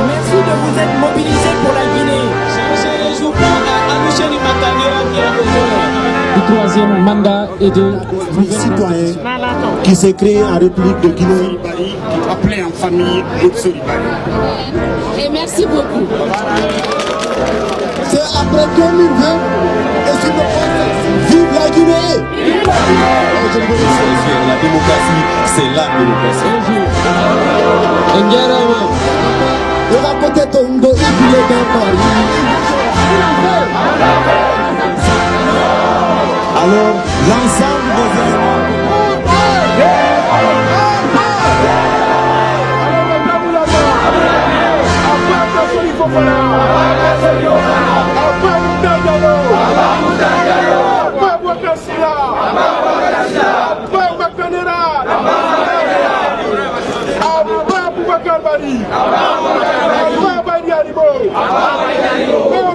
Merci de vous être mobilisés pour la Guinée. Le troisième mandat est de citoyen qui s'est créé en République de Guinée, qui appelait en famille Boutsouri. Et merci beaucoup. C'est après 2020 et sur le procès. Vive la Guinée! La démocratie, c'est la démocratie. On va côté Tondo et puis les alors, l'ensemble des éléments.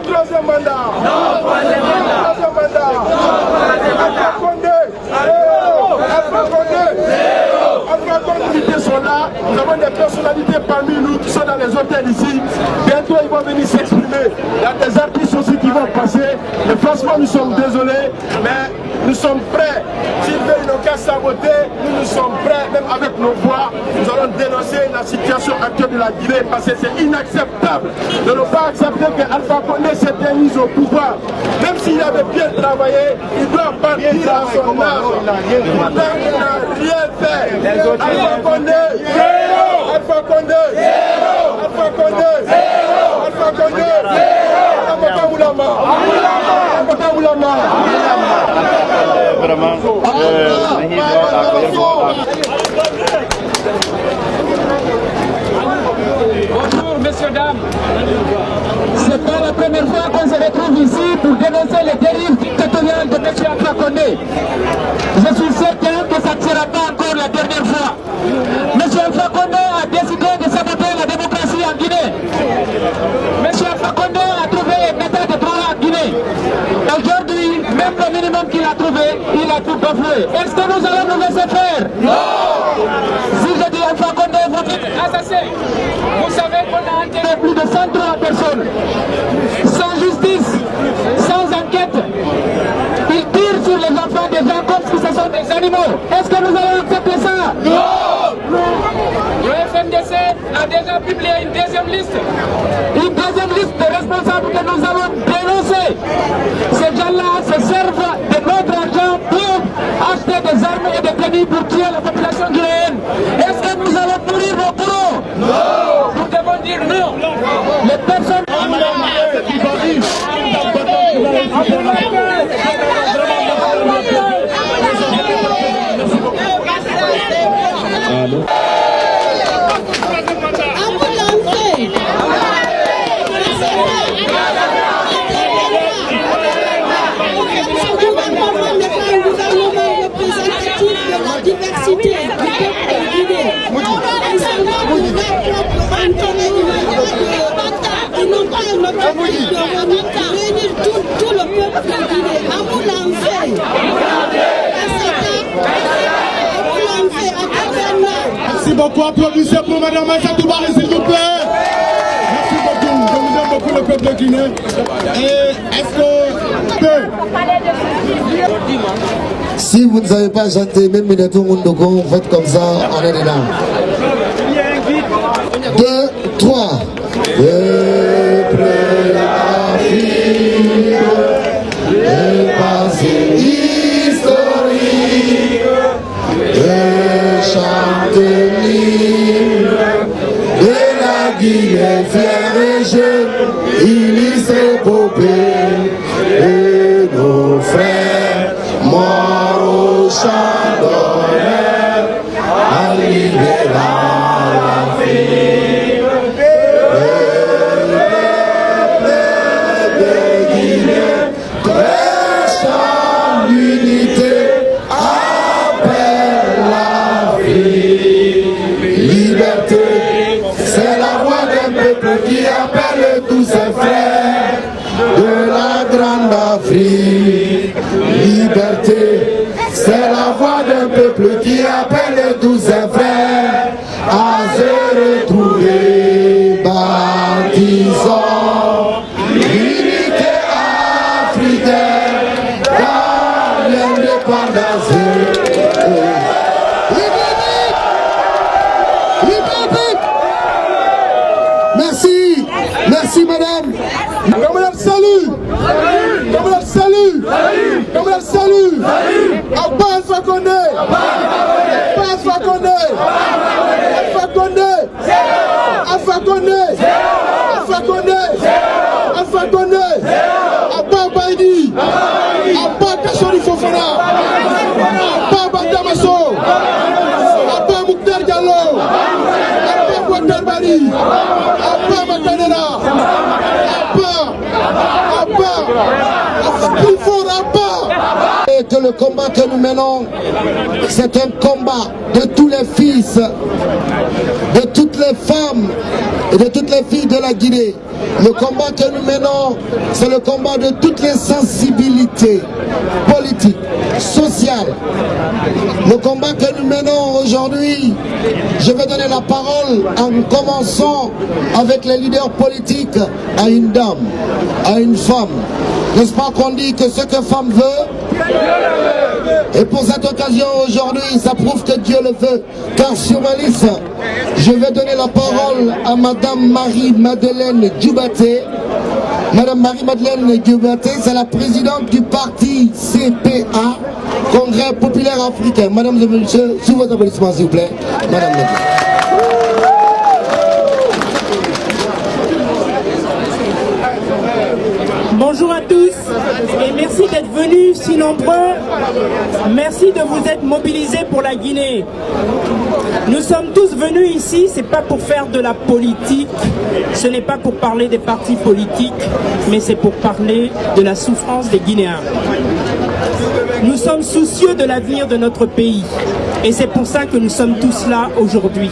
Troisième mandat. Sont là, nous avons des personnalités parmi nous qui sont dans les hôtels ici. Bientôt ils vont venir s'exprimer. Il y a des artistes aussi qui vont passer. Mais franchement nous sommes désolés, mais nous sommes prêts. S'ils veulent nos cas saboter, nous sommes prêts, même avec nos voix. Nous allons dénoncer la situation actuelle de la Guinée parce que c'est inacceptable de ne pas accepter que Alpha Condé s'était mis au pouvoir. Même s'il avait bien travaillé, il doit partir à son âge. Il n'a rien fait. Alpha Condé, Alpha Condé, Alpha Condé, Alpha Condé, Alpha Moulama, Alpha Moulama. Vraiment, Bonjour, messieurs, dames. C'est pas la première fois qu'on se retrouve ici pour dénoncer les dérives dictatoriales de M. Alpha Condé. Je suis certain que ça ne sera pas encore la dernière fois. M. Alpha Condé a décidé de saboter la démocratie en Guinée. M. Alpha Condé a trouvé un état de droit en Guinée. Aujourd'hui, même le minimum qu'il a trouvé, il a tout bafoué. Est-ce que nous allons nous laisser faire? Non! Si je dis Alpha Condé, vous dites assassin. Vous savez qu'on a enterré plus de 103 personnes. Sans justice, sans enquête. Ils tirent sur les enfants des gens comme si ce sont des animaux. Est-ce que nous allons accepter ça? Non! Le FNDC a déjà publié une deuxième liste. Une deuxième liste de responsables que nous allons dénoncer. Ces gens-là se servent de notre argent pour acheter des armes et des tenues pour tuer la population guinéenne. Est-ce que nous allons mourir nos bourreaux? Non! Nous devons dire non. Les personnes... Tout le peuple de Guinée, à vous lancer. Merci beaucoup, applaudissez pour Madame Aïssatou Barry, s'il vous plaît. Merci beaucoup, je vous aime beaucoup le peuple de Guinée. Et est-ce que si vous ne savez pas chanter, même Minatou Moundogo, faites comme ça, on est dedans. 2, 3. Le passé historique, le chant de l'hymne de la Guinée fière et jeune, illustre épopée de nos frères morts au champ d'honneur, à libérer l'Afrique. Qui appelle tous ses frères de la grande Afrique. Liberté, c'est la voix d'un peuple qui appelle tous ses frères à se retrouver. Merci madame. Camarade salut. Camarade salut. Camarade salut. Abba Alpha Condé. Abba Alpha Condé. Alpha Condé. Alpha Condé. Alpha Condé. Alpha Condé. Abba Baïdi. Abba Kachori Fofana. Abba Bandamaso. Abba Mouktar Diallo. Abba Bouakar Bari. Abba Makanera. Il faut Abba. Et que le combat que nous menons, c'est un combat de tous les fils, de toutes les femmes et de toutes les filles de la Guinée. Le combat que nous menons, c'est le combat de toutes les sensibilités politiques, sociales. Le combat que nous menons aujourd'hui, je vais donner la parole en commençant avec les leaders politiques à une dame, à une femme. N'est-ce pas qu'on dit que ce que femme veut? Et pour cette occasion aujourd'hui, ça prouve que Dieu le veut. Car sur ma liste, je vais donner la parole à Madame Marie-Madeleine Dioubate. Madame Marie-Madeleine Dioubate, c'est la présidente du parti CPA, Congrès Populaire Africain. Madame et Monsieur, sous votre applaudissement s'il vous plaît. Madame Bonjour à tous et merci d'être venus si nombreux. Merci de vous être mobilisés pour la Guinée. Nous sommes tous venus ici, c'est pas pour faire de la politique, ce n'est pas pour parler des partis politiques, mais c'est pour parler de la souffrance des Guinéens. Nous sommes soucieux de l'avenir de notre pays et c'est pour ça que nous sommes tous là aujourd'hui.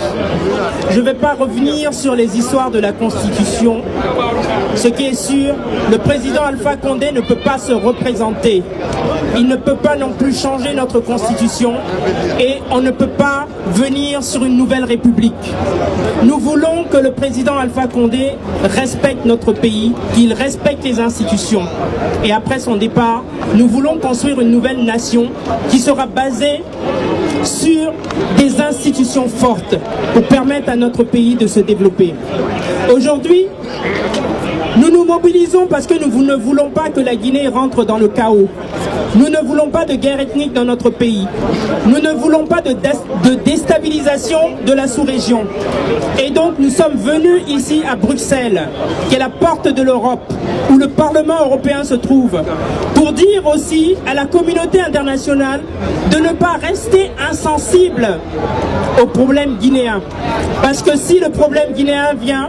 Je ne vais pas revenir sur les histoires de la Constitution. Ce qui est sûr, le président Alpha Condé ne peut pas se représenter. Il ne peut pas non plus changer notre Constitution et on ne peut pas venir sur une nouvelle république. Nous voulons que le président Alpha Condé respecte notre pays, qu'il respecte les institutions. Et après son départ, nous voulons construire une nouvelle nation qui sera basée sur des institutions fortes pour permettre à notre pays de se développer. Aujourd'hui, nous nous mobilisons parce que nous ne voulons pas que la Guinée rentre dans le chaos. Nous ne voulons pas de guerre ethnique dans notre pays. Nous ne voulons pas de déstabilisation de la sous-région. Et donc nous sommes venus ici à Bruxelles, qui est la porte de l'Europe, où le Parlement européen se trouve, pour dire aussi à la communauté internationale de ne pas rester insensible aux problèmes guinéens. Parce que si le problème guinéen vient,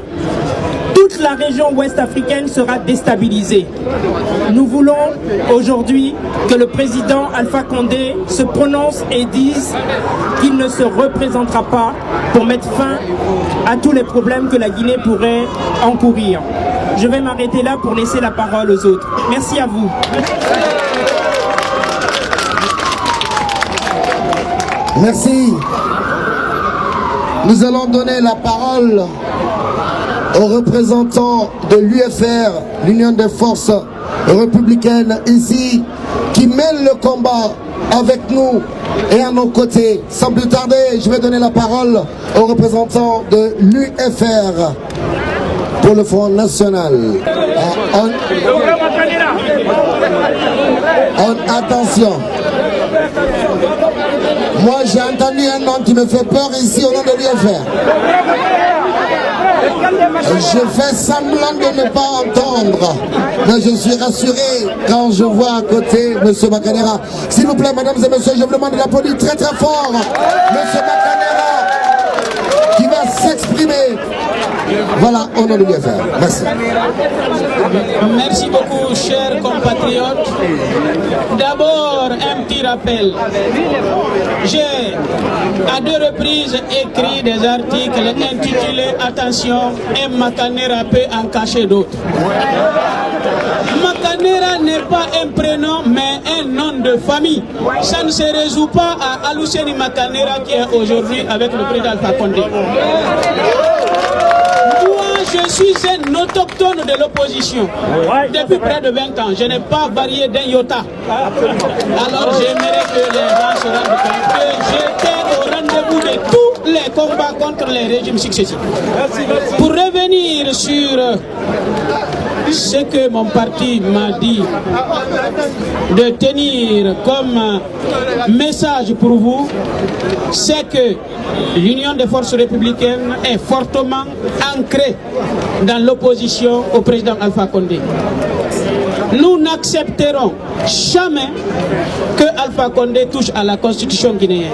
toute la région ouest africaine sera déstabilisée. Nous voulons aujourd'hui que le président Alpha Condé se prononce et dise qu'il ne se représentera pas pour mettre fin à tous les problèmes que la Guinée pourrait encourir. Je vais m'arrêter là pour laisser la parole aux autres. Merci à vous. Merci. Nous allons donner la parole aux représentants de l'UFR, l'Union des forces républicaines ici, qui mènent le combat avec nous et à nos côtés. Sans plus tarder, je vais donner la parole aux représentants de l'UFR pour le Front National. Attention. Moi j'ai entendu un nom qui me fait peur ici au nom de l'UFR. Je fais semblant de ne pas entendre, mais je suis rassuré quand je vois à côté M. Makanera. S'il vous plaît, mesdames et messieurs, je vous demande d'applaudir très très fort M. Makanera qui va s'exprimer. Voilà, au nom de l'UFR. Merci. Merci beaucoup, chers compatriotes. D'abord, un petit rappel. J'ai à 2 reprises écrit des articles intitulés « Attention, un Makanera peut en cacher d'autres ». Makanera n'est pas un prénom, mais un nom de famille. Ça ne se résout pas à Aluseni Makanera qui est aujourd'hui avec le président Alpha Condé. Je suis un autochtone de l'opposition depuis près de 20 ans. Je n'ai pas varié d'un iota. Alors j'aimerais que les gens se rendent compte que j'étais au rendez-vous de tout les combats contre les régimes successifs. Pour revenir sur ce que mon parti m'a dit de tenir comme message pour vous, c'est que l'Union des forces républicaines est fortement ancrée dans l'opposition au président Alpha Condé. Nous n'accepterons jamais que Alpha Condé touche à la constitution guinéenne.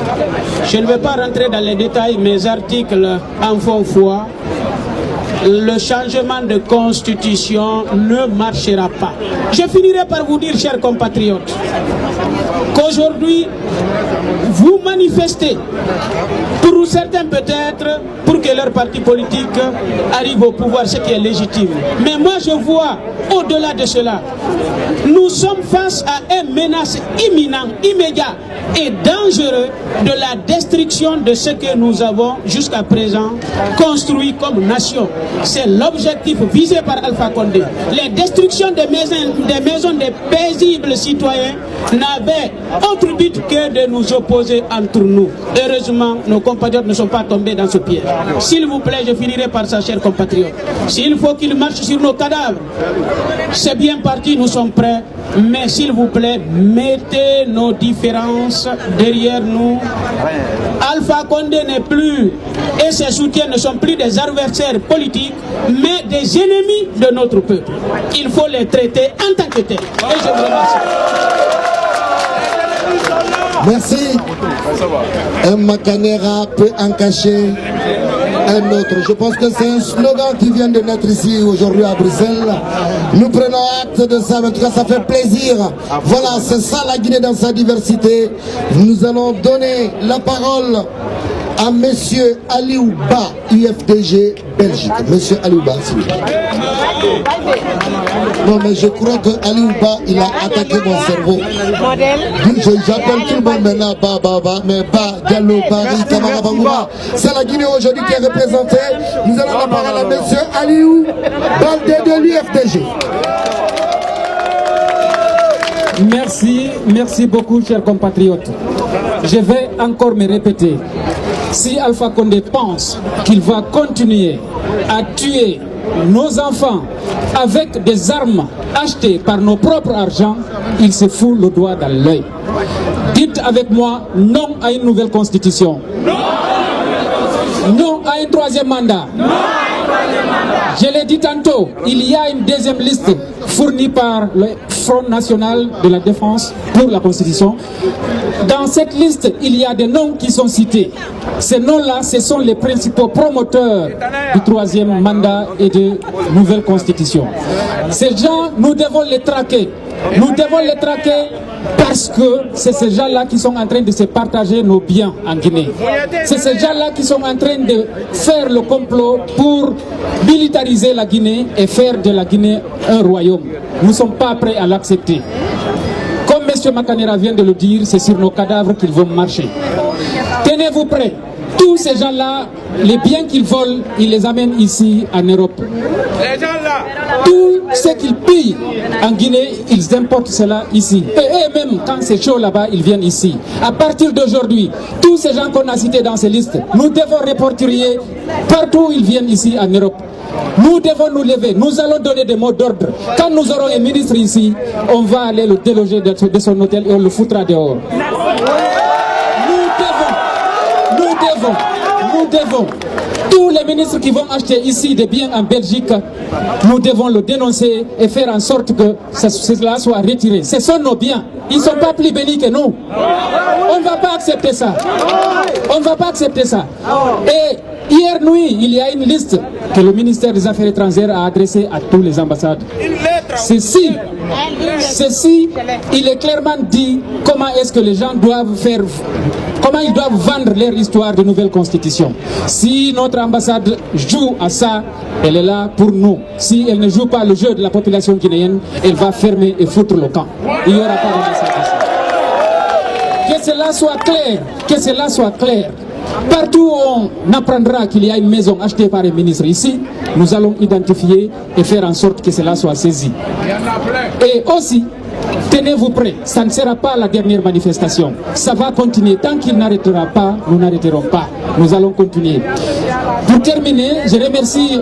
Je ne vais pas rentrer dans les détails, mes articles en font foi. Le changement de constitution ne marchera pas. Je finirai par vous dire, chers compatriotes, qu'aujourd'hui, vous manifestez, pour certains peut-être, pour que leur parti politique arrive au pouvoir, ce qui est légitime. Mais moi je vois, au-delà de cela, nous sommes face à une menace imminente, immédiate et dangereuse de la destruction de ce que nous avons jusqu'à présent construit comme nation. C'est l'objectif visé par Alpha Condé. Les destructions des maisons des paisibles citoyens n'avaient autre but que de nous opposer entre nous. Heureusement, nos compatriotes ne sont pas tombés dans ce piège. S'il vous plaît, je finirai par ça, chers compatriotes. S'il faut qu'ils marchent sur nos cadavres, c'est bien parti, nous sommes prêts. Mais s'il vous plaît, mettez nos différences derrière nous. Alpha Condé n'est plus, et ses soutiens ne sont plus des adversaires politiques, mais des ennemis de notre peuple. Il faut les traiter en tant que tels. Et je vous remercie. Merci. Un Makanera peut en cacher un autre. Je pense que c'est un slogan qui vient de naître ici aujourd'hui à Bruxelles. Nous prenons acte de ça, mais en tout cas ça fait plaisir. Voilà, c'est ça la Guinée dans sa diversité. Nous allons donner la parole à Monsieur Aliouba, UFDG Belgique. Monsieur Aliouba, s'il vous plaît. Non, mais je crois que Aliouba, il a attaqué mon cerveau. J'appelle tout le monde maintenant Ba, mais Ba, Diallo, Bari, Kamara, Bangouba. C'est la Guinée aujourd'hui qui est représentée. Nous allons la parole à Monsieur Aliou Baldé de l'UFDG. Merci beaucoup, chers compatriotes. Je vais encore me répéter. Si Alpha Condé pense qu'il va continuer à tuer nos enfants avec des armes achetées par nos propres argents, il se fout le doigt dans l'œil. Dites avec moi non à une nouvelle constitution. Non à un troisième mandat. Je l'ai dit tantôt, il y a une deuxième liste fournie par le Front National de la Défense pour la Constitution. Dans cette liste, il y a des noms qui sont cités. Ces noms-là, ce sont les principaux promoteurs du troisième mandat et de nouvelle Constitution. Ces gens, nous devons les traquer. Nous devons les traquer parce que c'est ces gens-là qui sont en train de se partager nos biens en Guinée. C'est ces gens-là qui sont en train de faire le complot pour militariser la Guinée et faire de la Guinée un royaume. Nous ne sommes pas prêts à l'accepter. Comme M. Makanera vient de le dire, c'est sur nos cadavres qu'ils vont marcher. Tenez-vous prêts. Tous ces gens-là, les biens qu'ils volent, ils les amènent ici en Europe. Tout ce qu'ils pillent en Guinée, ils importent cela ici. Et eux-mêmes, quand c'est chaud là-bas, ils viennent ici. À partir d'aujourd'hui, tous ces gens qu'on a cités dans ces listes, nous devons répertorier partout où ils viennent ici en Europe. Nous devons nous lever, nous allons donner des mots d'ordre. Quand nous aurons un ministre ici, on va aller le déloger de son hôtel et on le foutra dehors. Nous devons, tous les ministres qui vont acheter ici des biens en Belgique, nous devons le dénoncer et faire en sorte que cela soit retiré. Ce sont nos biens, ils ne sont pas plus bénis que nous. On ne va pas accepter ça. On ne va pas accepter ça. Et hier nuit, il y a une liste que le ministère des Affaires étrangères a adressée à tous les ambassades. Ceci, il est clairement dit comment est-ce que les gens doivent faire, comment ils doivent vendre leur histoire de nouvelle constitution. Si notre ambassade joue à ça, elle est là pour nous. Si elle ne joue pas le jeu de la population guinéenne, elle va fermer et foutre le camp. Il n'y aura pas d'ambassade ici. Que cela soit clair, que cela soit clair. Partout où on apprendra qu'il y a une maison achetée par un ministre ici, nous allons identifier et faire en sorte que cela soit saisi. Et aussi, tenez-vous prêts, ça ne sera pas la dernière manifestation. Ça va continuer. Tant qu'il n'arrêtera pas, nous n'arrêterons pas. Nous allons continuer. Pour terminer, je remercie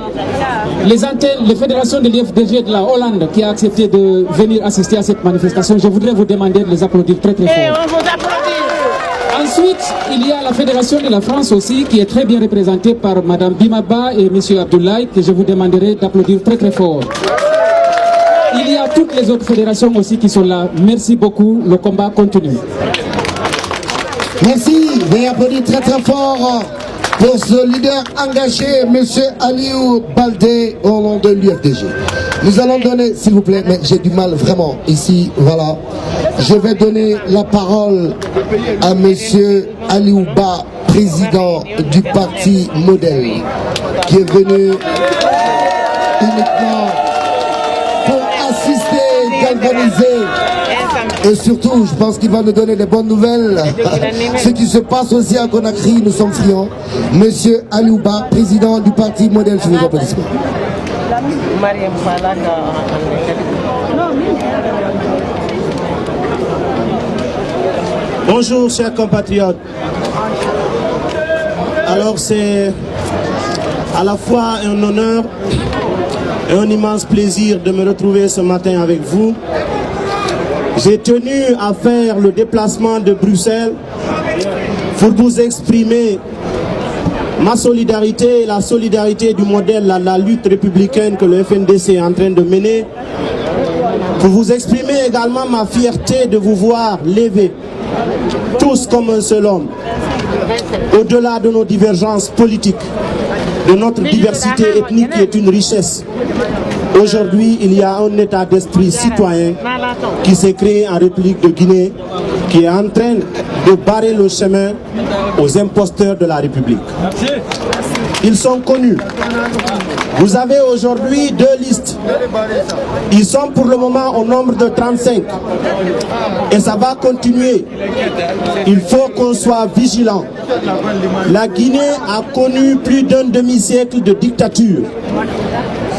les fédérations de l'IFDG de la Hollande qui a accepté de venir assister à cette manifestation. Je voudrais vous demander de les applaudir très très fort. On vous applaudit. Ensuite, il y a la Fédération de la France aussi qui est très bien représentée par Madame Bimaba et Monsieur Abdoulaye que je vous demanderai d'applaudir très très fort. Il y a toutes les autres fédérations aussi qui sont là. Merci beaucoup. Le combat continue. Merci. Veuillez applaudir très très fort pour ce leader engagé, M. Aliou Baldé, au nom de l'UFDG. Nous allons donner, s'il vous plaît, mais j'ai du mal vraiment ici, voilà. Je vais donner la parole à M. Aliou Ba, président du parti Modèle, qui est venu uniquement pour assister, galvaniser. Et surtout, je pense qu'il va nous donner des bonnes nouvelles. Ce qui se passe aussi à Conakry, nous sommes friands. Monsieur Aliou Ba, président du parti Modèle, sur les applaudissements. Bonjour chers compatriotes. Alors c'est à la fois un honneur et un immense plaisir de me retrouver ce matin avec vous. J'ai tenu à faire le déplacement de Bruxelles pour vous exprimer ma solidarité et la solidarité du modèle à la lutte républicaine que le FNDC est en train de mener. Pour vous exprimer également ma fierté de vous voir lever, tous comme un seul homme, au-delà de nos divergences politiques, de notre diversité ethnique qui est une richesse. Aujourd'hui, il y a un état d'esprit citoyen qui s'est créé en République de Guinée, qui est en train de barrer le chemin aux imposteurs de la République. Ils sont connus. Vous avez aujourd'hui 2 listes. Ils sont pour le moment au nombre de 35. Et ça va continuer. Il faut qu'on soit vigilant. La Guinée a connu plus d'un demi-siècle de dictature.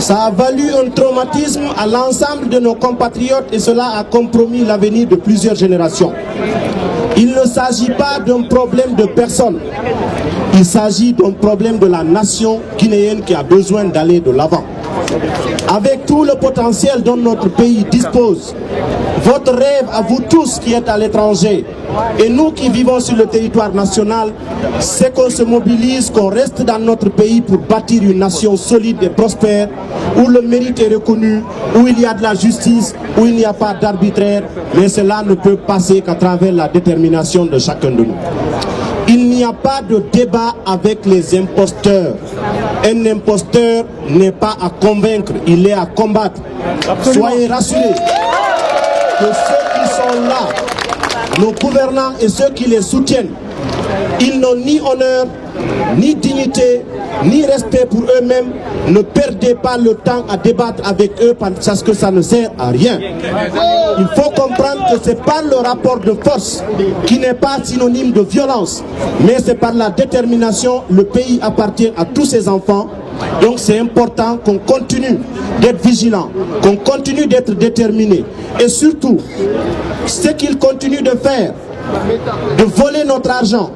Ça a valu un traumatisme à l'ensemble de nos compatriotes et cela a compromis l'avenir de plusieurs générations. Il ne s'agit pas d'un problème de personne. Il s'agit d'un problème de la nation guinéenne qui a besoin d'aller de l'avant. Avec tout le potentiel dont notre pays dispose, votre rêve à vous tous qui êtes à l'étranger et nous qui vivons sur le territoire national, c'est qu'on se mobilise, qu'on reste dans notre pays pour bâtir une nation solide et prospère, où le mérite est reconnu, où il y a de la justice, où il n'y a pas d'arbitraire, mais cela ne peut passer qu'à travers la détermination de chacun de nous. Il n'y a pas de débat avec les imposteurs. Un imposteur n'est pas à convaincre, il est à combattre. Soyez rassurés que ceux qui sont là, nos gouvernants et ceux qui les soutiennent, ils n'ont ni honneur, ni dignité, ni respect pour eux-mêmes. Ne perdez pas le temps à débattre avec eux parce que ça ne sert à rien. Il faut comprendre que c'est pas le rapport de force qui n'est pas synonyme de violence, mais c'est par la détermination. Le pays appartient à tous ses enfants. Donc c'est important qu'on continue d'être vigilant, qu'on continue d'être déterminé. Et surtout, ce qu'ils continuent de faire, de voler notre argent,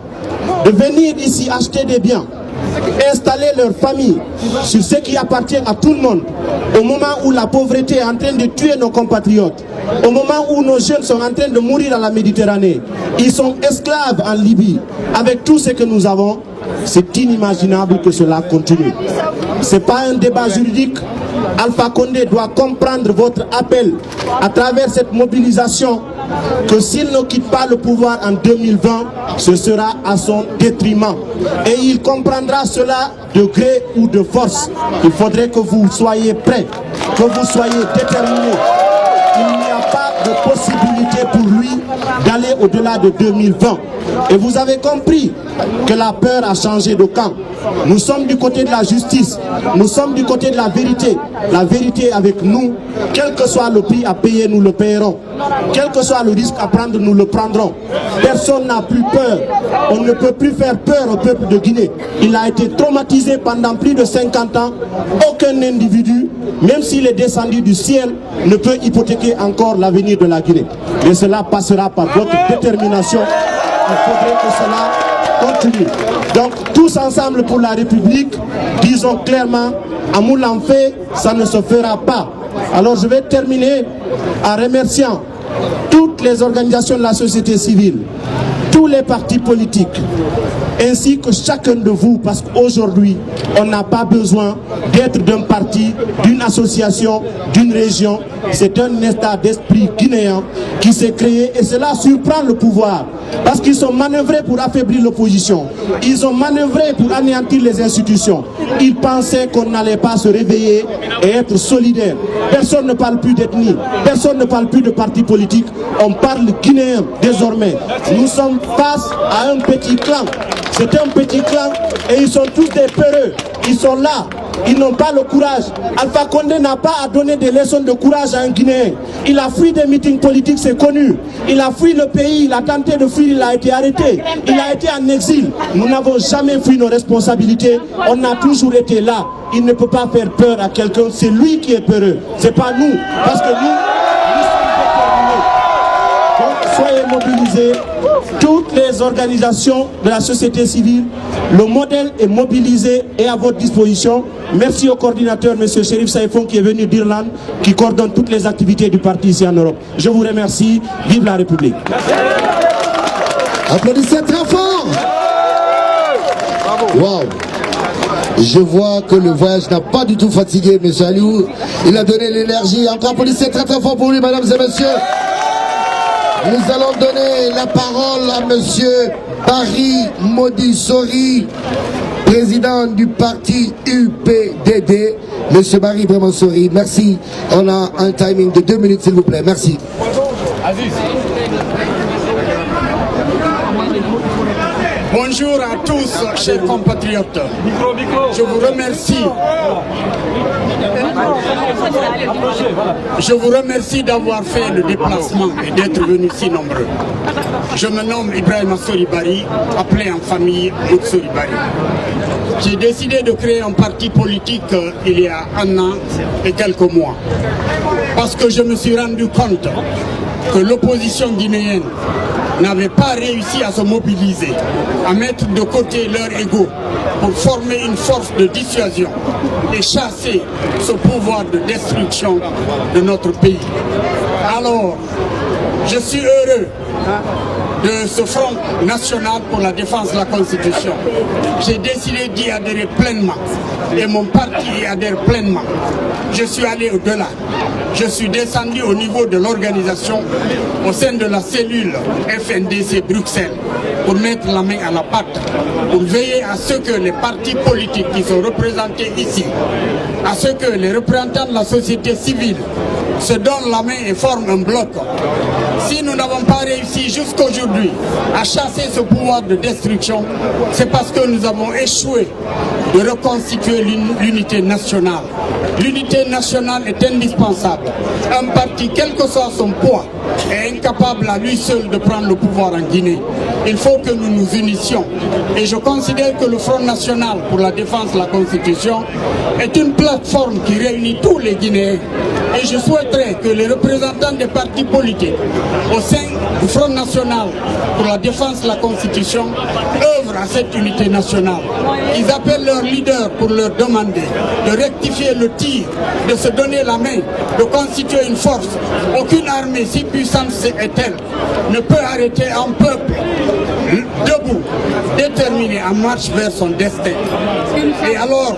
de venir ici acheter des biens, installer leur famille sur ce qui appartient à tout le monde, au moment où la pauvreté est en train de tuer nos compatriotes, au moment où nos jeunes sont en train de mourir à la Méditerranée, ils sont esclaves en Libye, avec tout ce que nous avons, c'est inimaginable que cela continue. Ce n'est pas un débat juridique. Alpha Condé doit comprendre votre appel à travers cette mobilisation, que s'il ne quitte pas le pouvoir en 2020, ce sera à son détriment. Et il comprendra cela de gré ou de force. Il faudrait que vous soyez prêts, que vous soyez déterminés. Il n'y a pas de possibilité pour lui d'aller au-delà de 2020. Et vous avez compris que la peur a changé de camp. Nous sommes du côté de la justice. Nous sommes du côté de la vérité. La vérité est avec nous. Quel que soit le prix à payer, nous le payerons. Quel que soit le risque à prendre, nous le prendrons. Personne n'a plus peur. On ne peut plus faire peur au peuple de Guinée. Il a été traumatisé pendant plus de 50 ans. Aucun individu, même s'il est descendu du ciel, ne peut hypothéquer encore l'avenir de la Guinée. Mais cela passera par votre détermination. Il faudrait que cela continue. Donc, tous ensemble pour la République, disons clairement, à Moulanfé, ça ne se fera pas. Alors, je vais terminer en remerciant toutes les organisations de la société civile, tous les partis politiques, ainsi que chacun de vous, parce qu'aujourd'hui, on n'a pas besoin d'être d'un parti, d'une association, d'une région. C'est un état d'esprit guinéen qui s'est créé et cela surprend le pouvoir. Parce qu'ils sont manœuvrés pour affaiblir l'opposition. Ils ont manœuvré pour anéantir les institutions. Ils pensaient qu'on n'allait pas se réveiller et être solidaire. Personne ne parle plus d'ethnie. Personne ne parle plus de parti politique. On parle guinéen désormais. Nous sommes face à un petit clan. C'est un petit clan et ils sont tous des peureux. Ils sont là. Ils n'ont pas le courage. Alpha Condé n'a pas à donner des leçons de courage à un Guinéen. Il a fui des meetings politiques, c'est connu. Il a fui le pays, il a tenté de fuir, il a été arrêté. Il a été en exil. Nous n'avons jamais fui nos responsabilités. On a toujours été là. Il ne peut pas faire peur à quelqu'un. C'est lui qui est peureux. C'est pas nous. Parce que nous sommes déterminés. Donc soyez mobilisés. Toutes les organisations de la société civile, le modèle est mobilisé et à votre disposition. Merci au coordinateur, M. Chérif Saïfon, qui est venu d'Irlande, qui coordonne toutes les activités du parti ici en Europe. Je vous remercie. Vive la République. Applaudissez très fort. Wow. Je vois que le voyage n'a pas du tout fatigué, M. Aliou. Il a donné l'énergie. Encore applaudissez très très fort pour lui, mesdames et messieurs. Nous allons donner la parole à monsieur Barry Modisori, président du parti UPDD. Monsieur Barry Modisori, merci. On a un timing de 2 minutes, s'il vous plaît. Merci. Bonjour à tous, chers compatriotes. Je vous remercie. Je vous remercie d'avoir fait le déplacement et d'être venus si nombreux. Je me nomme Ibrahima Soribari, appelé en famille Soribari. J'ai décidé de créer un parti politique il y a 1 an et quelques mois. Parce que je me suis rendu compte que l'opposition guinéenne n'avaient pas réussi à se mobiliser, à mettre de côté leur ego pour former une force de dissuasion et chasser ce pouvoir de destruction de notre pays. Alors, je suis heureux de ce Front national pour la défense de la Constitution. J'ai décidé d'y adhérer pleinement et mon parti y adhère pleinement. Je suis allé au-delà. Je suis descendu au niveau de l'organisation au sein de la cellule FNDC Bruxelles pour mettre la main à la pâte, pour veiller à ce que les partis politiques qui sont représentés ici, à ce que les représentants de la société civile se donnent la main et forment un bloc. Si nous n'avons pas réussi jusqu'aujourd'hui à chasser ce pouvoir de destruction, c'est parce que nous avons échoué de reconstituer l'unité nationale. L'unité nationale est indispensable. Un parti, quel que soit son poids, est incapable à lui seul de prendre le pouvoir en Guinée. Il faut que nous nous unissions. Et je considère que le Front national pour la défense de la Constitution est une plateforme qui réunit tous les Guinéens. Et je souhaiterais que les représentants des partis politiques au sein du Front national pour la défense de la Constitution œuvrent à cette unité nationale. Ils appellent leurs leaders pour leur demander de rectifier le tir, de se donner la main, de constituer une force. Aucune armée, si puissante est-elle, ne peut arrêter un peuple debout, déterminé en marche vers son destin. Et alors,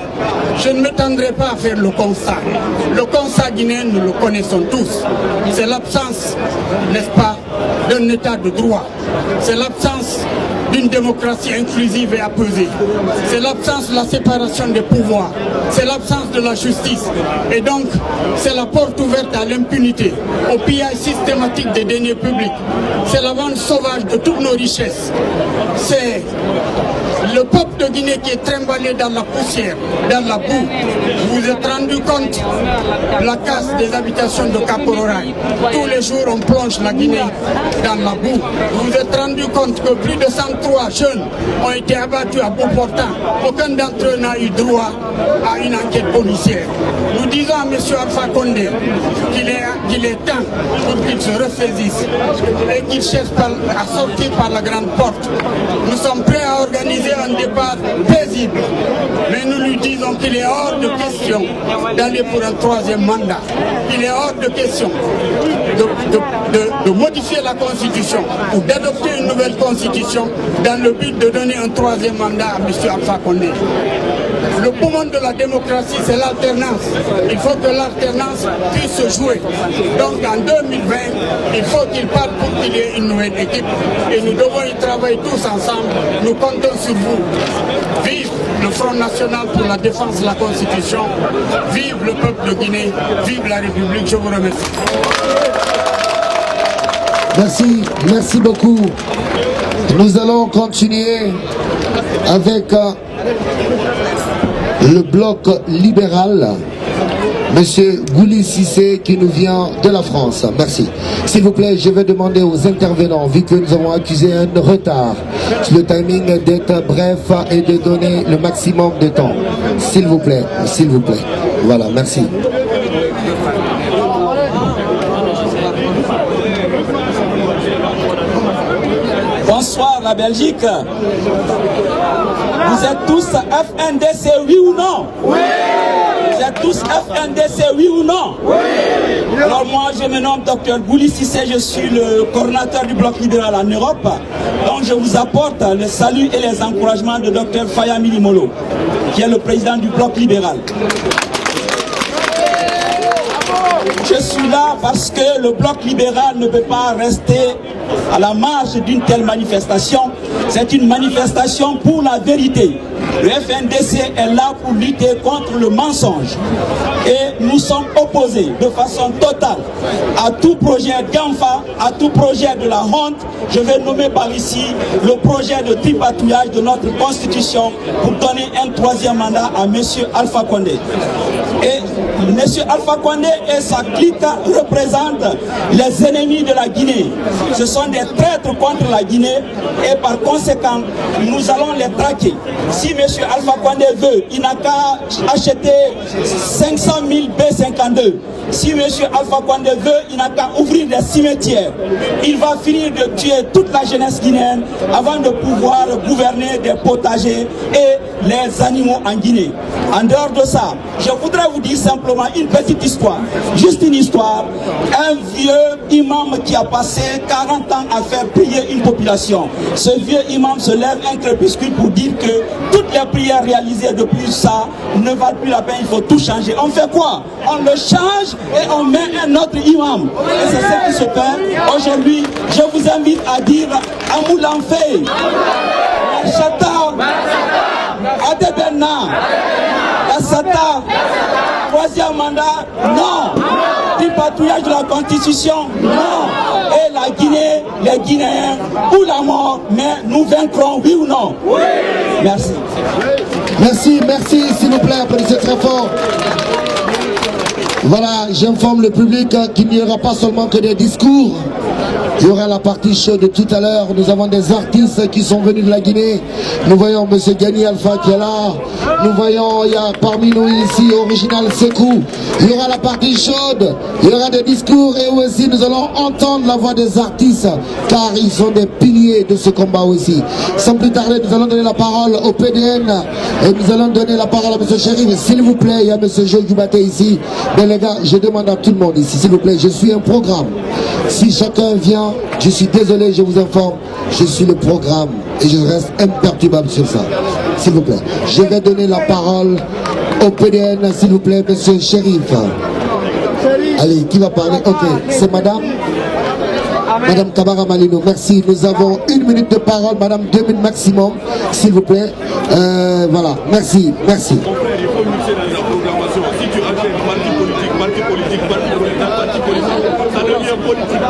je ne m'étendrai pas à faire le constat. Le constat guinéen, nous le connaissons tous. C'est l'absence, n'est-ce pas, d'un état de droit. C'est l'absence d'une démocratie inclusive et apaisée. C'est l'absence de la séparation des pouvoirs, c'est l'absence de la justice. Et donc, c'est la porte ouverte à l'impunité, au pillage systématique des deniers publics. C'est la vente sauvage de toutes nos richesses. C'est le peuple de Guinée qui est trimballé dans la poussière, dans la boue. Vous vous êtes rendu compte de la casse des habitations de Kapororaï. Tous les jours, on plonge la Guinée dans la boue. Vous vous êtes rendu compte que plus de 103 jeunes ont été abattus à bout portant. Aucun d'entre eux n'a eu droit à une enquête policière. Nous disons à M. Alpha Condé qu'il est temps pour qu'il se ressaisisse et qu'il cherche à sortir par la grande porte. Nous sommes prêts à organiser un départ paisible, mais nous lui disons qu'il est hors de question d'aller pour un troisième mandat. Il est hors de question de modifier la Constitution ou d'adopter une nouvelle Constitution dans le but de donner un troisième mandat à M. Alpha Condé. Le poumon de la démocratie, c'est l'alternance. Il faut que l'alternance puisse se jouer. Donc en 2020, il faut qu'il parte pour qu'il y ait une nouvelle équipe. Et nous devons y travailler tous ensemble. Nous comptons sur vous. Vive le Front National pour la défense de la Constitution. Vive le peuple de Guinée. Vive la République. Je vous remercie. Merci, merci beaucoup. Nous allons continuer avec le bloc libéral, Monsieur Gouli Cissé, qui nous vient de la France. Merci. S'il vous plaît, je vais demander aux intervenants, vu que nous avons accusé un retard, le timing d'être bref et de donner le maximum de temps. S'il vous plaît, s'il vous plaît. Voilà, merci. Bonsoir la Belgique. Vous êtes tous FNDC, oui ou non? Oui. Vous êtes tous FNDC, oui ou non? Oui. Alors moi je me nomme Dr Gouli Cissé, je suis le coordinateur du bloc libéral en Europe. Donc je vous apporte le salut et les encouragements de Dr Fayami Limolo, qui est le président du bloc libéral. Je suis là parce que le bloc libéral ne peut pas rester à la marge d'une telle manifestation. C'est une manifestation pour la vérité. Le FNDC est là pour lutter contre le mensonge. Et nous sommes opposés de façon totale à tout projet d'enfant, à tout projet de la honte. Je vais nommer par ici le projet de tripatouillage de notre constitution pour donner un troisième mandat à M. Alpha Condé. Et M. Alpha Condé et sa clique représentent les ennemis de la Guinée. Ce sont des traîtres contre la Guinée et par conséquent, nous allons les traquer. Si M. Alpha Condé veut, il n'a qu'à acheter 500 000 B-52. Si M. Alpha Condé veut, il n'a qu'à ouvrir des cimetières. Il va finir de tuer toute la jeunesse guinéenne avant de pouvoir gouverner des potagers et les animaux en Guinée. En dehors de ça, je voudrais vous dire simplement une petite histoire. Juste une histoire. Un vieux imam qui a passé 40 ans à faire prier une population. Ce vieux imam se lève un crépuscule pour dire que toutes les prières réalisées depuis ça ne valent plus la peine, il faut tout changer. On fait quoi? On le change et on met un autre imam. Et c'est ce qui se perd. Aujourd'hui, je vous invite à dire Amoulanfé, Chata, Adebenna, Assata, troisième mandat, non. Du patrouillage de la Constitution, non. Et la Guinée, les Guinéens, ou la mort, mais nous vaincrons, oui ou non? Oui. Merci. Merci, merci, s'il vous plaît, applaudissez très fort. Voilà, j'informe le public qu'il n'y aura pas seulement que des discours. Il y aura la partie chaude de tout à l'heure. Nous avons des artistes qui sont venus de la Guinée. Nous voyons M. Gani Alpha qui est là. Nous voyons, il y a parmi nous ici, Original Sekou. Il y aura la partie chaude. Il y aura des discours et aussi nous allons entendre la voix des artistes car ils sont des piliers de ce combat aussi. Sans plus tarder, nous allons donner la parole au PDN et nous allons donner la parole à M. Chérif. S'il vous plaît, il y a M. Joe Djubaté ici. Mais les gars, je demande à tout le monde ici, s'il vous plaît, je suis un programme. Si chacun vient, je suis désolé, je vous informe, je suis le programme et je reste imperturbable sur ça. S'il vous plaît, je vais donner la parole au PDN, s'il vous plaît, monsieur Chérif. Allez, qui va parler? Ok, c'est madame. Madame Kabara Malino, merci. Nous avons 1 minute de parole, Madame 2 minutes maximum, s'il vous plaît. Voilà, merci, merci. Mon frère, il faut mixer dans la programmation. Si tu achètes parti politique, ça devient politique.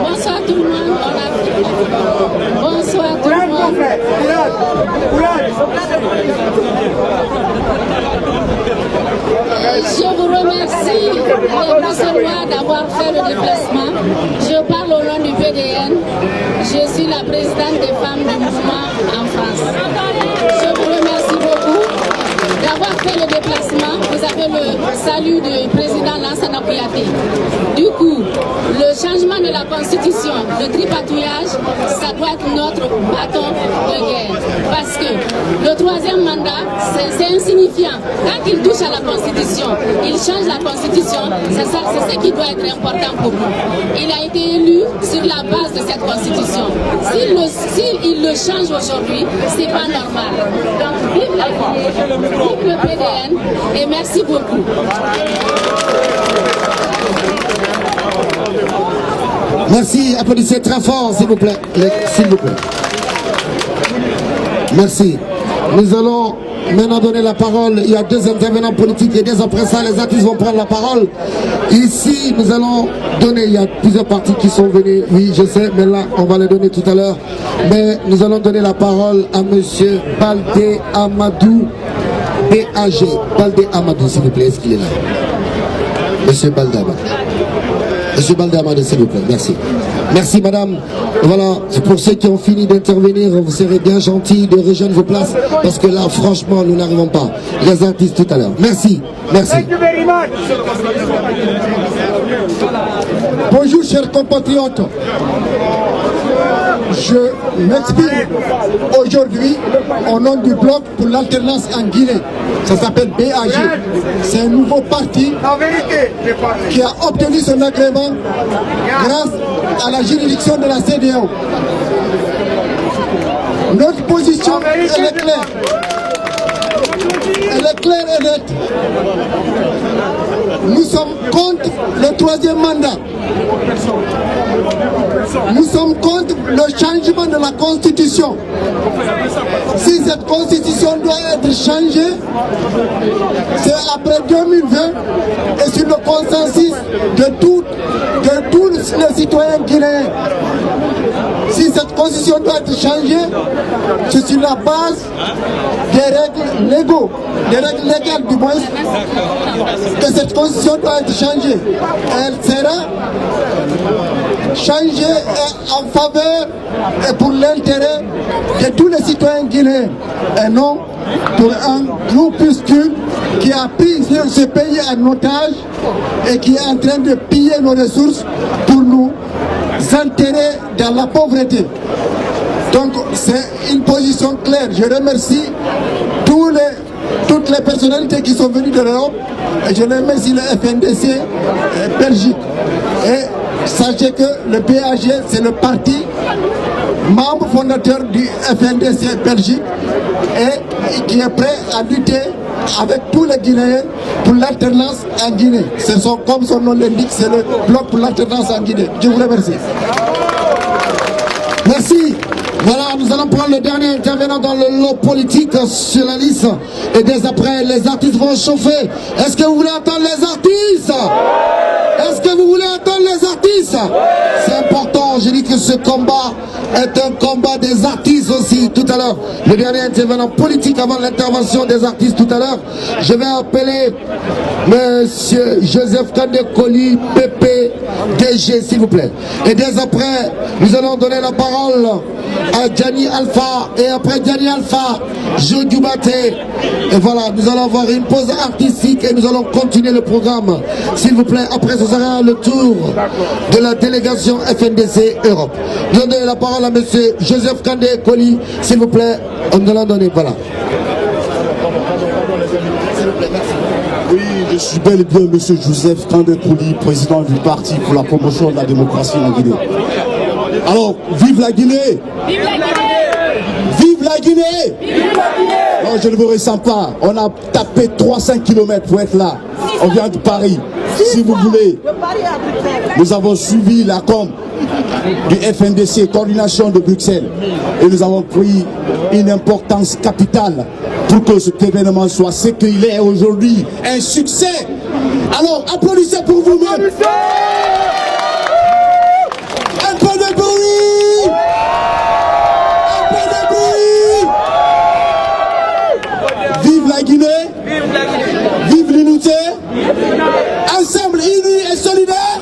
Bonsoir tout le monde. Bonsoir tout le monde. Je vous remercie les Bruxellois d'avoir fait le déplacement. Je parle au nom du PDN. Je suis la présidente des femmes du mouvement en France. Je vous remercie beaucoup d'avoir fait le déplacement. Vous avez le salut du président Lansana Kouyaté. Du coup, le changement de la constitution, le tripatouillage, ça doit être notre bâton de guerre. Parce que le 3e mandat, c'est insignifiant. Quand il touche à la constitution, il change la constitution, c'est ce qui doit être important pour nous. Il a été élu sur la base de cette constitution. S'il le change aujourd'hui, c'est pas normal. Donc, vive la Guinée, vive le PDN et merci beaucoup. Merci, applaudissez très fort, s'il vous plaît. S'il vous plaît. Merci. Nous allons maintenant donner la parole. Il y a 2 intervenants politiques et dès après ça, les artistes vont prendre la parole. Ici, nous allons donner, il y a plusieurs partis qui sont venus. Oui, je sais, mais là, on va les donner tout à l'heure. Mais nous allons donner la parole à monsieur Baldé Amadou, BAG. Baldé Amadou, s'il vous plaît, est-ce qu'il est là? Monsieur Baldé Amadou. Monsieur Baldé Amadou, s'il vous plaît, merci. Merci madame. Voilà, pour ceux qui ont fini d'intervenir, vous serez bien gentils de rejoindre vos places parce que là, franchement, nous n'arrivons pas. Les artistes tout à l'heure. Merci, merci. Bonjour chers compatriotes. Je m'exprime aujourd'hui au nom du bloc pour l'alternance en Guinée. Ça s'appelle BAG. C'est un nouveau parti qui a obtenu son agrément grâce à la juridiction de la CEDEAO. Notre position, elle est claire. Elle est claire et nette. Nous sommes contre le 3e mandat. Nous sommes contre le changement de la Constitution. Si cette Constitution doit être changée, c'est après 2020 et sur le consensus de tous les citoyens guinéens. Si cette Constitution doit être changée, c'est sur la base des règles légaux, des règles légales du moins, que cette Constitution doit être changée. Elle sera changée en faveur et pour l'intérêt de tous les citoyens guinéens et non pour un groupuscule qui a pris ce pays en otage et qui est en train de piller nos ressources pour nous enterrer dans la pauvreté. Donc c'est une position claire. Je remercie toutes les personnalités qui sont venues de l'Europe et je remercie le FNDC Belgique. Et sachez que le BAG, c'est le parti membre fondateur du FNDC Belgique et qui est prêt à lutter avec tous les Guinéens pour l'alternance en Guinée. Ce sont, comme son nom l'indique, c'est le bloc pour l'alternance en Guinée. Je vous remercie. Merci. Voilà, nous allons prendre le dernier intervenant dans le lot politique sur la liste. Et dès après, les artistes vont chauffer. Est-ce que vous voulez entendre les artistes? Est-ce que vous voulez entendre les artistes? C'est important, j'ai dit que ce combat est un combat des artistes aussi. Tout à l'heure, le dernier intervenant politique avant l'intervention des artistes tout à l'heure, je vais appeler monsieur Joseph Kandé-Koli, PP, DG, s'il vous plaît. Et dès après, nous allons donner la parole à Gianni Alpha. Et après Gianni Alpha, Jo Dioubate. Et voilà, nous allons avoir une pause artistique et nous allons continuer le programme. S'il vous plaît, après ce sera le tour de la délégation FNDC Europe. Nous allons donner la parole à monsieur Joseph Kandé-Koli, s'il vous plaît. Nous allons donner, voilà. Oui, je suis bel et bien monsieur Joseph Kandé-Koli, président du Parti pour la promotion de la démocratie en Guinée. Alors, vive la Guinée! Vive la Guinée! Vive la Guinée! Vive la Guinée! Oh, je ne vous ressens pas. On a tapé 300 km pour être là. On vient de Paris. Si vous voulez, nous avons suivi la com du FNDC, coordination de Bruxelles, et nous avons pris une importance capitale pour que cet événement soit ce qu'il est aujourd'hui, un succès. Alors, applaudissez pour vous-même. Un peu de bruit. Un peu de bruit. Vive la Guinée. Vive l'unité. Ensemble unis et solidaires.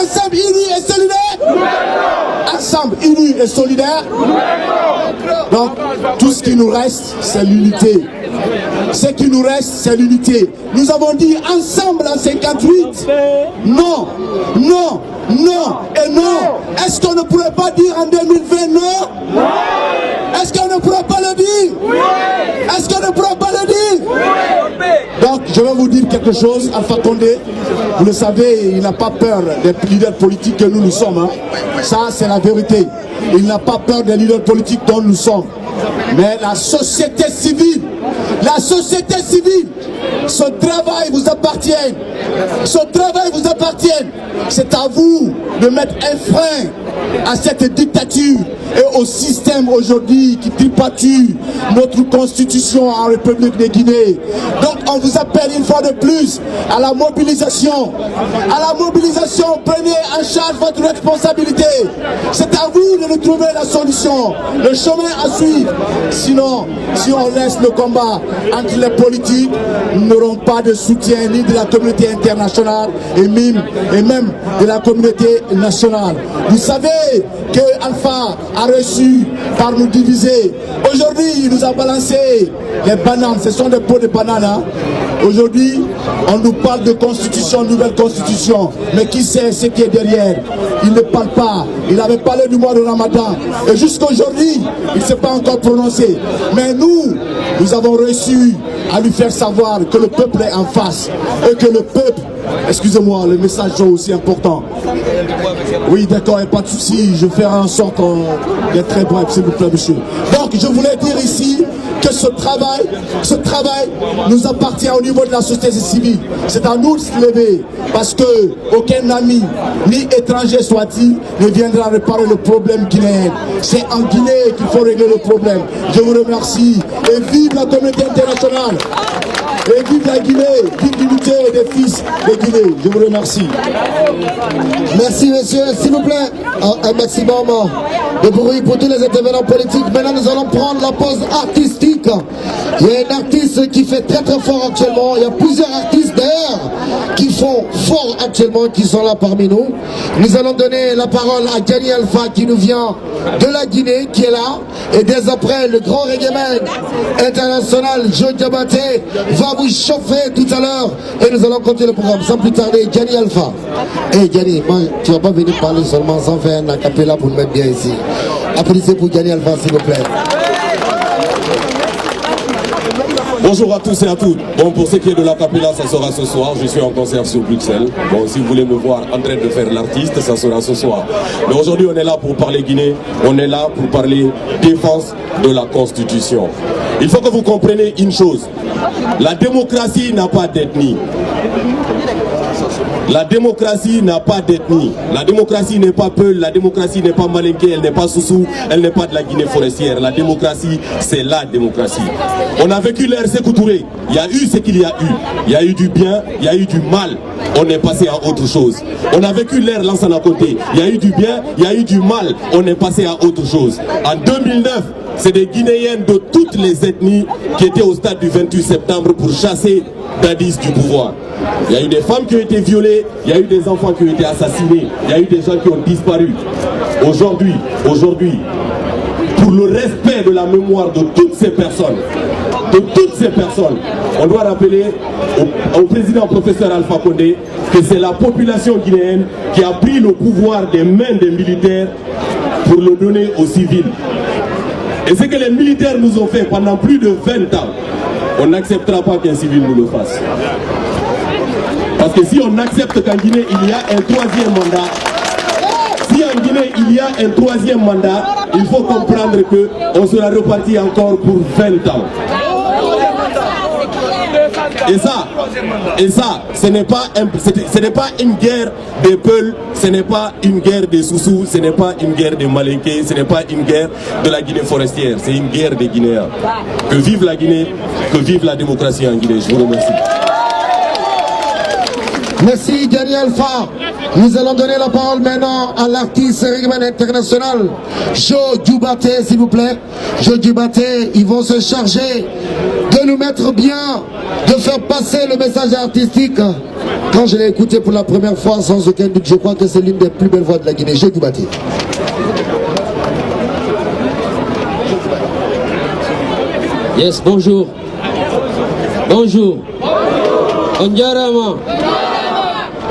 Ensemble unis et solidaires. Ensemble unis et solidaires. Donc, tout ce qui nous reste, c'est l'unité. Ce qui nous reste, c'est l'unité. Nous avons dit ensemble en 58, non, non, non et non. Est-ce qu'on ne pourrait pas dire en 2020 non? Est-ce qu'on ne pourrait pas le dire? Est-ce qu'on ne pourrait pas le dire? Donc, je vais vous dire quelque chose. Alpha Condé, vous le savez, il n'a pas peur des leaders politiques que nous sommes. Hein. Ça, c'est la vérité. Il n'a pas peur des leaders politiques dont nous sommes. Mais la société civile, ce travail vous appartient. Ce travail vous appartient. C'est à vous de mettre un frein à cette dictature et au système aujourd'hui qui tripatue notre constitution en République de Guinée. Donc on vous appelle une fois de plus à la mobilisation. À la mobilisation, prenez en charge votre responsabilité. C'est à vous de nous trouver la solution, le chemin à suivre. Sinon, si on laisse le combat entre les politiques, nous n'aurons pas de soutien ni de la communauté internationale et même de la communauté nationale. Vous savez que Alpha a reçu par nous diviser. Aujourd'hui, il nous a balancé les bananes. Ce sont des pots de bananes. Hein? Aujourd'hui, on nous parle de constitution, nouvelle constitution. Mais qui sait ce qui est derrière? Il ne parle pas. Il avait parlé du mois de Ramadan. Et jusqu'à aujourd'hui, il ne s'est pas encore prononcé. Mais nous avons réussi à lui faire savoir que le peuple est en face. Et que le peuple, excusez-moi, le message est aussi important. Oui, d'accord, il n'y a pas de souci. Je ferai en sorte d'être très bref, s'il vous plaît, monsieur. Donc, je voulais dire ici que ce travail nous appartient au niveau de la société civile. C'est à nous de se lever, parce que aucun ami, ni étranger soit-il, ne viendra réparer le problème guinéen. C'est en Guinée qu'il faut régler le problème. Je vous remercie et vive la communauté internationale. Et vive la Guinée, vive l'unité des fils de Guinée. Je vous remercie. Merci messieurs, s'il vous plaît. Un maximum de bruit pour tous les intervenants politiques. Maintenant nous allons prendre la pause artistique. Il y a un artiste qui fait très très fort actuellement. Il y a plusieurs artistes d'ailleurs qui font fort actuellement, qui sont là parmi nous. Nous allons donner la parole à Gianni Alpha qui nous vient de la Guinée, qui est là. Et dès après, le grand reggaeman international Joe Diabaté va vous chauffer tout à l'heure. Et nous allons continuer le programme sans plus tarder. Gianni Alpha. Hey Gianni, tu vas pas venir parler seulement sans faire un acapella pour nous mettre bien ici. Applaudissez pour Gianni Alpha s'il vous plaît. Bonjour à tous et à toutes. Bon, pour ce qui est de la capella, ça sera ce soir. Je suis en concert sur Bruxelles. Bon, si vous voulez me voir en train de faire l'artiste, ça sera ce soir. Mais aujourd'hui, on est là pour parler Guinée. On est là pour parler défense de la Constitution. Il faut que vous compreniez une chose. La démocratie n'a pas d'ethnie. La démocratie n'a pas d'ethnie. La démocratie n'est pas Peul, la démocratie n'est pas Malinké, elle n'est pas Soussou, elle n'est pas de la Guinée forestière. La démocratie, c'est la démocratie. On a vécu l'ère Sékou Touré. Il y a eu ce qu'il y a eu. Il y a eu du bien, il y a eu du mal. On est passé à autre chose. On a vécu l'ère Lansana Conté. Il y a eu du bien, il y a eu du mal. On est passé à autre chose. En 2009, c'est des Guinéennes de toutes les ethnies qui étaient au stade du 28 septembre pour chasser Dadis du pouvoir. Il y a eu des femmes qui ont été violées, il y a eu des enfants qui ont été assassinés, il y a eu des gens qui ont disparu. Aujourd'hui, pour le respect de la mémoire de toutes ces personnes, on doit rappeler au président professeur Alpha Condé que c'est la population guinéenne qui a pris le pouvoir des mains des militaires pour le donner aux civils. Et ce que les militaires nous ont fait pendant plus de 20 ans, on n'acceptera pas qu'un civil nous le fasse. Parce que si on accepte qu'en Guinée il y a un troisième mandat, si en Guinée il y a un troisième mandat, il faut comprendre qu'on sera reparti encore pour 20 ans. Et ça, ce n'est pas une guerre des Peuls, ce n'est pas une guerre des Soussous, ce n'est pas une guerre des Malinqués, ce n'est pas une guerre de la Guinée forestière, c'est une guerre des Guinéens. Que vive la Guinée, que vive la démocratie en Guinée. Je vous remercie. Merci Daniel Fa. Nous allons donner la parole maintenant à l'artiste régional international Joe Djubaté, s'il vous plaît. Joe Djubaté, ils vont se charger de nous mettre bien, de faire passer le message artistique. Quand je l'ai écouté pour la première fois, sans aucun doute, je crois que c'est l'une des plus belles voix de la Guinée. Joe Djubaté. Yes, bonjour. Bonjour. Ondiarama.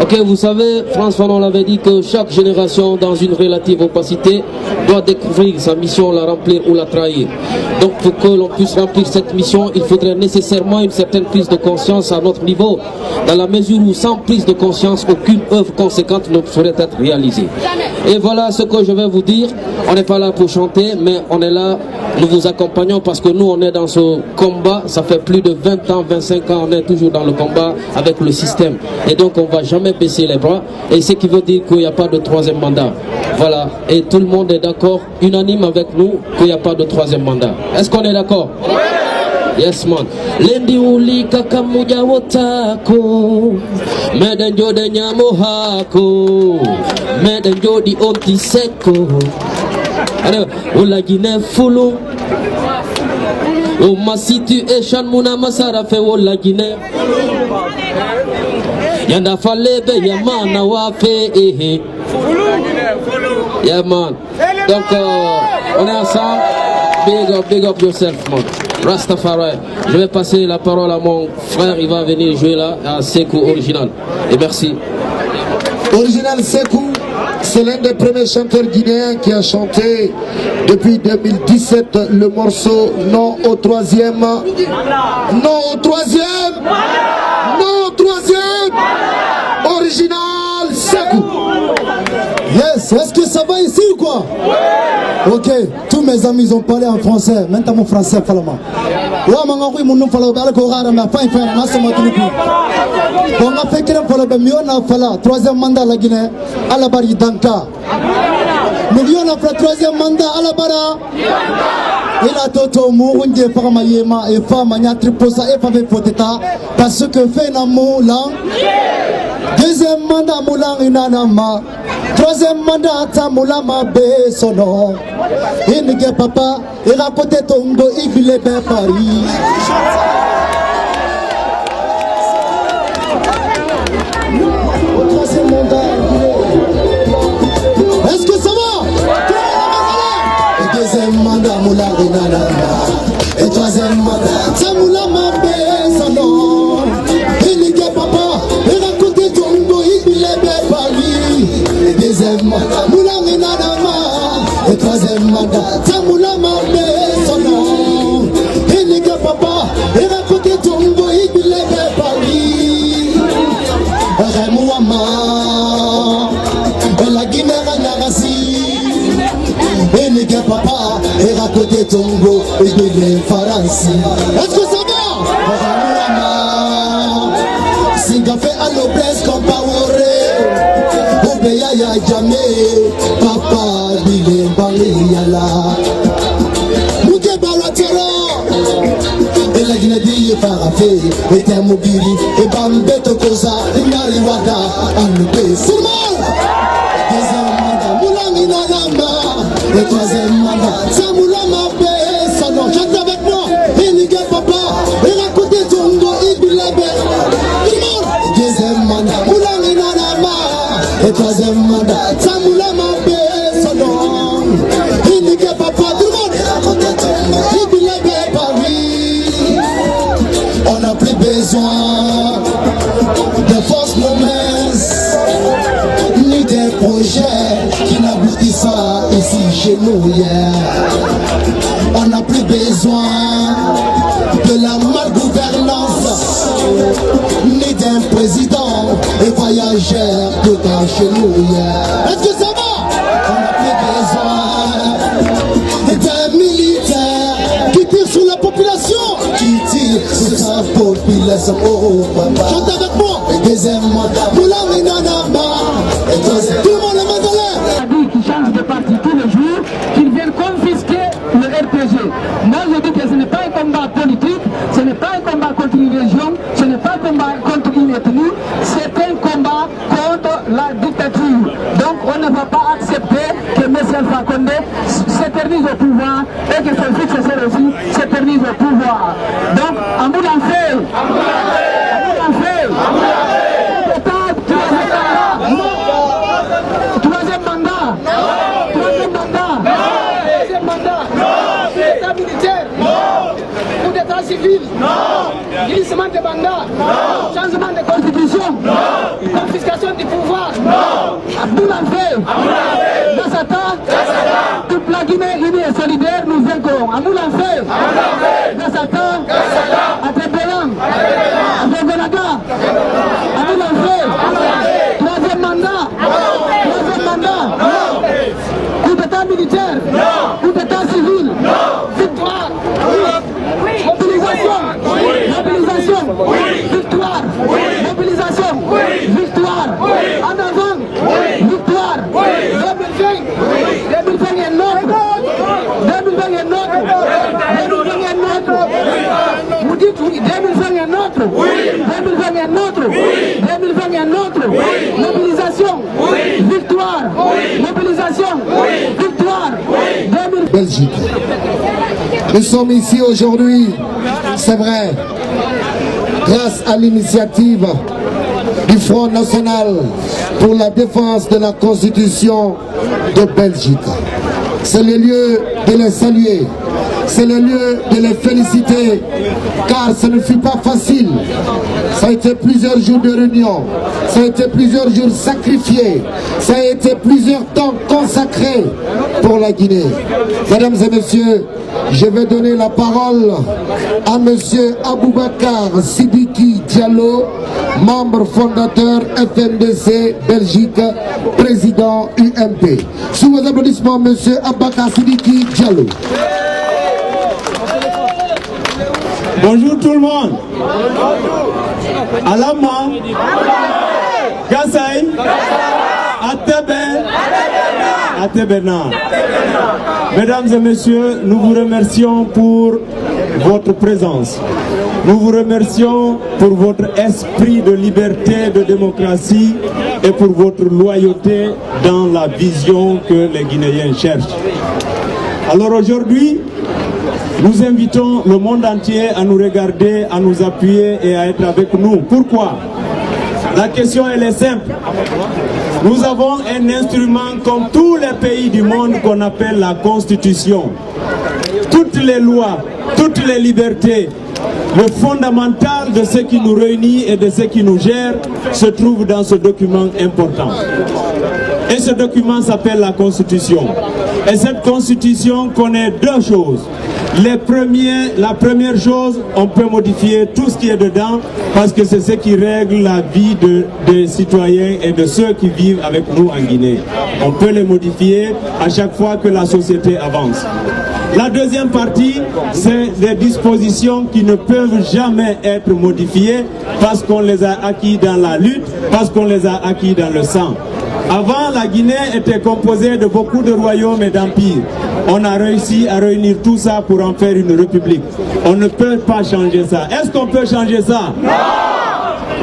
Ok, vous savez, Frantz Fanon l'avait dit que chaque génération dans une relative opacité doit découvrir sa mission, la remplir ou la trahir. Donc pour que l'on puisse remplir cette mission, il faudrait nécessairement une certaine prise de conscience à notre niveau, dans la mesure où sans prise de conscience, aucune œuvre conséquente ne saurait être réalisée. Et voilà ce que je vais vous dire. On n'est pas là pour chanter, mais on est là, nous vous accompagnons parce que nous on est dans ce combat, ça fait plus de 20 ans, 25 ans, on est toujours dans le combat avec le système. Et donc on ne va jamais baisser les bras, et ce qui veut dire qu'il n'y a pas de troisième mandat. Voilà, et tout le monde est d'accord, unanime avec nous, qu'il n'y a pas de troisième mandat. Est-ce qu'on est d'accord? Yes man. Lendi uli kakamuja wotako Meden jode nyamo hako Meden jodi onti seko Alors, ula Guinée fulu ma situation muna masara fe ula Guinée Yanda falebe yamana wafe ehe Yeah man. Donc on est ensemble. Big up yourself man. Rastafari. Je vais passer la parole à mon frère, il va venir jouer là à Sekou Original. Et merci. Original Sekou, c'est l'un des premiers chanteurs guinéens qui a chanté depuis 2017 le morceau Non au troisième. Non au troisième. Non au troisième. Original Sekou. Yes, est-ce que ça va ici ou quoi? Ok, tous mes amis ils ont parlé en français, maintenant mon français falama. Ouais, mon nom fala ba ko gara ma fin na sama tuluku. On a fait que fala ba mieux na fala troisième mandat la Guinée à la bari danka. Million na fala troisième mandat à la bara. Il a toto mourunde par ma yema et femme nya triposa et pas poteta parce que fait na moulan. Deuxième mandat moulan inanama. Troisième mandat ta moulama be sono. Inge papa et raconte tongo ibile be Paris. Troisième mandat. Est-ce que ça va? Et deuxième mandat moula inanama. Et troisième mandat ta moulama be sono. Inge papa et raconte tongo ibile be Paris. Deuxième mandat, moula minadama. Et troisième mandat, tamoula mabé son nom. Et les gars papa, et raconte tombo, il bile be Paris. Remouama, et la Guinée Ranarasi. Et les gars papa, et raconte tombo, il bile Faransi. Est-ce que ça va? Remouama, Singapé à l'oblesse comme Paoré. Ya jamais papa bile bali yala Mouke baratero Et la Guinée dit farafé Et t'es mobili Et bambeto kosa Inari wada Anoupe Simon Deuxième mandat Moulamina lamba Et troisième mandat Samoulama be Sanon chante avec moi Inige papa Et raconte tongo Ibilebe Simon Deuxième mandat Moulamina lamba Et troisième mandat, Tamoula Mabé, son nom. Il n'y a pas tout le monde. Il n'y a pas Paris. On n'a plus besoin de fausses promesses, ni des projets qui n'aboutissent pas ici chez nous. Yeah. On n'a plus besoin de la malgouvernance, ni d'un président et voyageur tout en chez nous. Yeah. Est-ce que ça va? On n'a plus besoin Chante avec moi. Tout le monde le met dans l'air. Qui changent de parti tous les jours, qu'ils viennent confisquer le RPG. Moi je dis que ce n'est pas un combat politique, ce n'est pas un combat contre une région, ce n'est pas un combat contre une ethnie, c'est un combat contre la dictature. Donc on ne va pas accepter que M. Alpha Condé s'éternise au pouvoir et que son successeur aussi s'éternise au pouvoir. Donc Amoul en fait. Troisième mandat. Deuxième mandat. Coup d'état militaire. Coup d'état civil. Glissement de mandat. Changement de constitution. Confiscation du pouvoir. Abdoul Alfé. Gassata. Toute la Guinée unie et solidaire nous vaincrons. Abdoul Alfé. Gassata. Atebelan. Atebelan. Abdoul Alfé. Troisième mandat. Coup d'état militaire. Coup d'état civil. Victoire. Mobilisation. Victoire. Mobilisation. Victoire. En avant. Victoire. 2020 est notre. 2020 est notre. Vous dites oui, 2020 est notre. 2020 est notre. 2020 est notre. Mobilisation. Victoire. Mobilisation. Victoire. Belgique. Nous sommes ici aujourd'hui, c'est vrai, grâce à l'initiative du Front National pour la défense de la Constitution de Belgique. C'est le lieu de les saluer, c'est le lieu de les féliciter, car ce ne fut pas facile. Ça a été plusieurs jours de réunion, ça a été plusieurs jours sacrifiés, ça a été plusieurs temps consacrés pour la Guinée. Mesdames et messieurs, je vais donner la parole à monsieur Aboubakar Sidiki Diallo, membre fondateur FNDC Belgique, président UMP. Sous vos applaudissements, monsieur Aboubakar Sidiki Diallo. Bonjour tout le monde. Alama, Gassai, Atebena. Mesdames et messieurs, nous vous remercions pour votre présence. Nous vous remercions pour votre esprit de liberté, de démocratie et pour votre loyauté dans la vision que les Guinéens cherchent. Alors aujourd'hui, nous invitons le monde entier à nous regarder, à nous appuyer et à être avec nous. Pourquoi? La question elle est simple. Nous avons un instrument comme tous les pays du monde qu'on appelle la Constitution. Toutes les lois, toutes les libertés, le fondamental de ce qui nous réunit et de ce qui nous gère se trouve dans ce document important. Et ce document s'appelle la Constitution. Et cette Constitution connaît deux choses. La première chose, on peut modifier tout ce qui est dedans parce que c'est ce qui règle la vie des citoyens et de ceux qui vivent avec nous en Guinée. On peut les modifier à chaque fois que la société avance. La deuxième partie, c'est des dispositions qui ne peuvent jamais être modifiées parce qu'on les a acquis dans la lutte, parce qu'on les a acquis dans le sang. Avant, la Guinée était composée de beaucoup de royaumes et d'empires. On a réussi à réunir tout ça pour en faire une république. On ne peut pas changer ça. Est-ce qu'on peut changer ça? Non!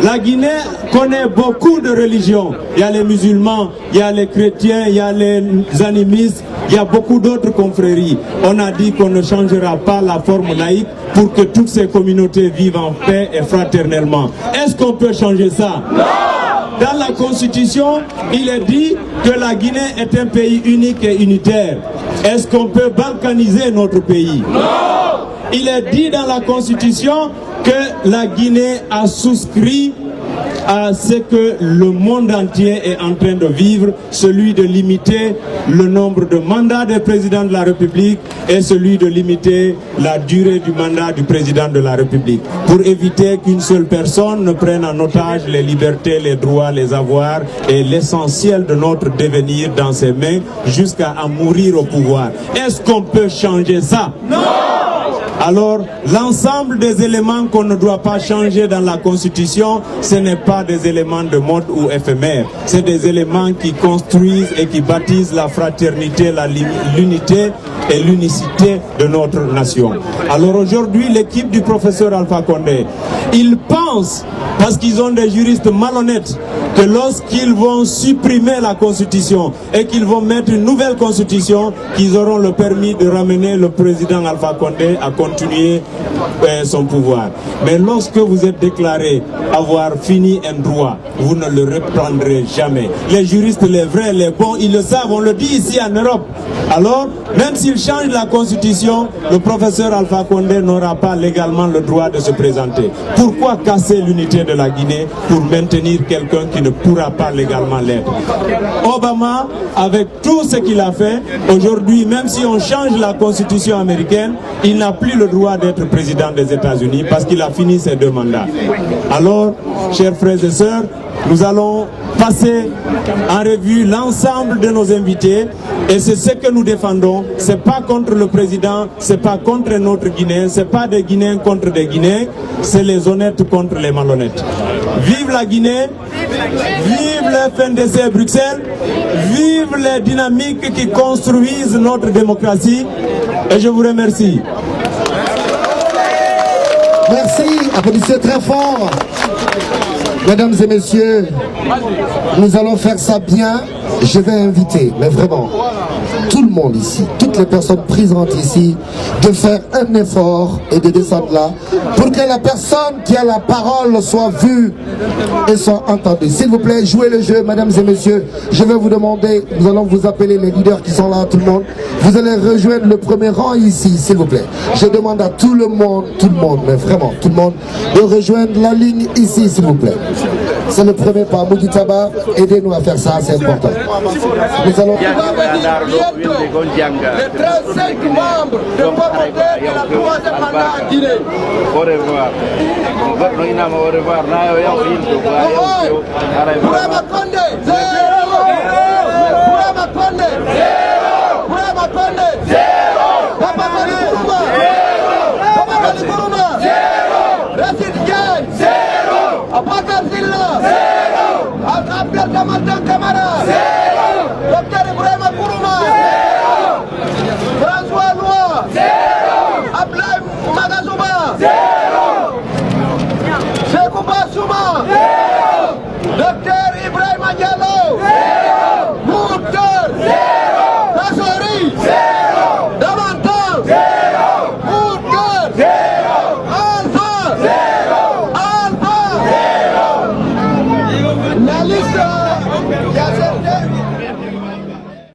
La Guinée connaît beaucoup de religions. Il y a les musulmans, il y a les chrétiens, il y a les animistes, il y a beaucoup d'autres confréries. On a dit qu'on ne changera pas la forme laïque pour que toutes ces communautés vivent en paix et fraternellement. Est-ce qu'on peut changer ça? Non! Dans la Constitution, il est dit que la Guinée est un pays unique et unitaire. Est-ce qu'on peut balkaniser notre pays? Non! Il est dit dans la Constitution que la Guinée a souscrit à ce que le monde entier est en train de vivre, celui de limiter le nombre de mandats des présidents de la République et celui de limiter la durée du mandat du président de la République, pour éviter qu'une seule personne ne prenne en otage les libertés, les droits, les avoirs et l'essentiel de notre devenir dans ses mains jusqu'à en mourir au pouvoir. Est-ce qu'on peut changer ça? Non! Alors, l'ensemble des éléments qu'on ne doit pas changer dans la Constitution, ce n'est pas des éléments de mode ou éphémères. C'est des éléments qui construisent et qui bâtissent la fraternité, l'unité et l'unicité de notre nation. Alors aujourd'hui, l'équipe du professeur Alpha Condé, ils pensent, parce qu'ils ont des juristes malhonnêtes, que lorsqu'ils vont supprimer la Constitution et qu'ils vont mettre une nouvelle Constitution, qu'ils auront le permis de ramener le président Alpha Condé à continuer son pouvoir. Mais lorsque vous êtes déclaré avoir fini un droit, vous ne le reprendrez jamais. Les juristes, les vrais, les bons, ils le savent, on le dit ici en Europe. Alors, même s'ils changent la Constitution, le professeur Alpha Condé n'aura pas légalement le droit de se présenter. Pourquoi casser l'unité de la Guinée pour maintenir quelqu'un qui ne pourra pas légalement l'être? Obama, avec tout ce qu'il a fait, aujourd'hui, même si on change la Constitution américaine, il n'a plus le droit d'être président des États-Unis parce qu'il a fini ses 2 mandats. Alors, chers frères et sœurs, nous allons passer en revue l'ensemble de nos invités et c'est ce que nous défendons. C'est pas contre le président, c'est pas contre notre Guinée, c'est pas des Guinéens contre des Guinéens, c'est les honnêtes contre les malhonnêtes. Vive la Guinée, vive le FNDC Bruxelles, vive les dynamiques qui construisent notre démocratie et je vous remercie. Merci, applaudissez très fort. Mesdames et messieurs, nous allons faire ça bien. Je vais inviter, mais vraiment, tout le monde ici, toutes les personnes présentes ici, de faire un effort et de descendre là, pour que la personne qui a la parole soit vue et soit entendue. S'il vous plaît, jouez le jeu, mesdames et messieurs. Je vais vous demander, nous allons vous appeler les leaders qui sont là, tout le monde. Vous allez rejoindre le premier rang ici, s'il vous plaît. Je demande à tout le monde, mais vraiment tout le monde, de rejoindre la ligne ici, s'il vous plaît. C'est le premier pas. Mougitaba, aidez-nous à faire ça, c'est important. Nous allons... Les 35 membres de pauvreté de la 3e mandat en Guinée. Au revoir. Au revoir. Bourama Condé, 0. Bourama Condé, 0. Bourama Condé, 0. Papa Mali Kourouma, 0. Papa Mali Kourouma, 0. Racine Diagne, 0. Abakar Silla, 0. Abdel Kamadan Kamara, 0.